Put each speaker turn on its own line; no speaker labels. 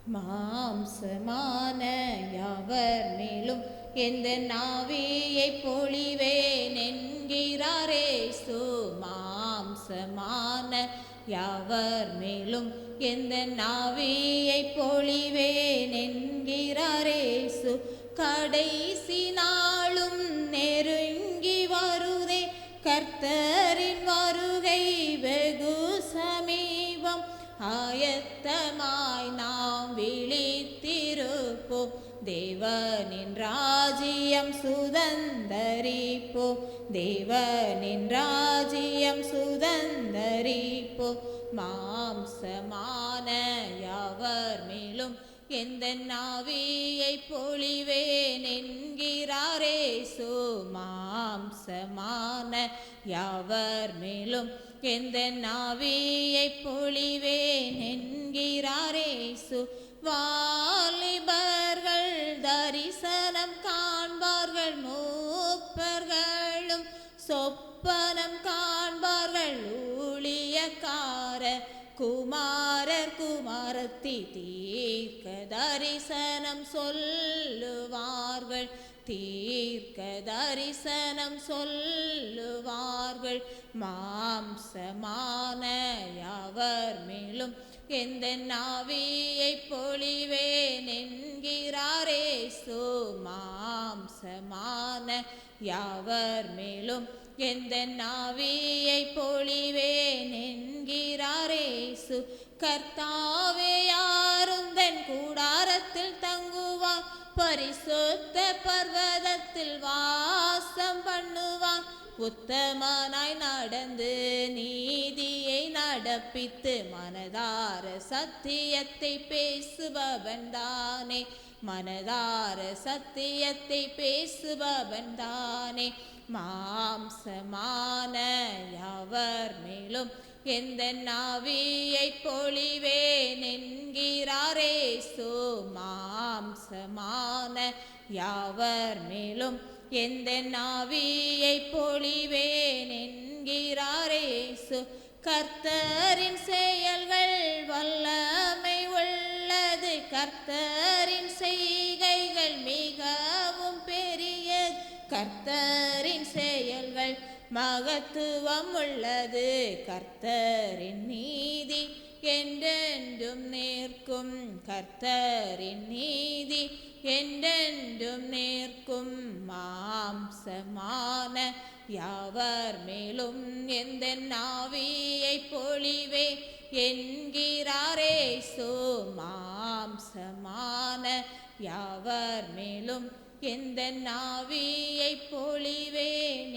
மாம்சமான யாவர் மேலும் எந்த நாவியை பொழிவேன் என்கிறாரேசு. மாம்சமான யாவர் மேலும் எந்த நாவியை பொழிவேன் என்கிறாரேசு. கடைசி நாளும் நெருங்கி வருதே, கர்த்தரின் வருகை வெகு சமீபம். ஆயத்தமாய் நாம் விழித்திருப்போம், தேவனின் ராஜ்யம் சுதந்தரிப்போம். தேவனின் ராஜ்யம் சுதந்தரிப்போம். மாம்சமான யாவர் மேலும் எந்த நாவியை பொழிவேன் என்கிறாரேசு. மாம்சமான யாவர் மேலும் எந்த நாவியை பொழிவேன் என்கிறாரேசு. வாலிபர்கள் தரிசனம் காண்பார்கள், மூப்பர்களும் சொப்பனம் காண்பார்கள். ஊழியக்கார குமாரர் குமாரத்தி தீர்க்க தரிசனம் சொல்லுவார்கள். தீர்க்க தரிசனம் சொல்லுவார்கள். மாம்சமான யாவர் மேலும் எந்த நாவியை பொழிவேன் என்கிறாரேசு. மாம்சமான யாவர் மேலும் எந்த நாவியை பொழிவேன் என்கிறாரேசு. கர்த்தாவே யாருந்தன் கூடாரத்தில் தங்குவான், பரிசுத்த பர்வதத்தில் வாசம் பண்ணுவான். உத்தமனாய் நடந்து நீதியை நடப்பித்து மனதார சத்தியத்தை பேசுபவன் தானே. மனதார சத்தியத்தை பேசுபவன் தானே. மாம்சமான யாவர் மேலும் எந்த நாவியை பொழிவேன் என்கிறாரேசு. மாம்சமான யாவர் மேலும் எந்த நாவியை பொழிவேன் என்கிறாரேசு. கர்த்தரின் செயல்கள் வல்லமை உள்ளது, கர்த்தரின் செய்கைகள் மிகவும் பெரியது. கர்த்தரின் செயல்கள் மகத்துவம் உள்ளது, கர்த்தரின் நீதி என்றென்றும் நிற்கும். கர்த்தரின் நீதி என்றென்றும் நிற்கும். மாம்சமான யாவர் மேலும் எந்த நாவியை பொழிவே என்கிறாரேசு. மாம்சமான யாவர் மேலும் எந்த நாவியை பொழிவேன்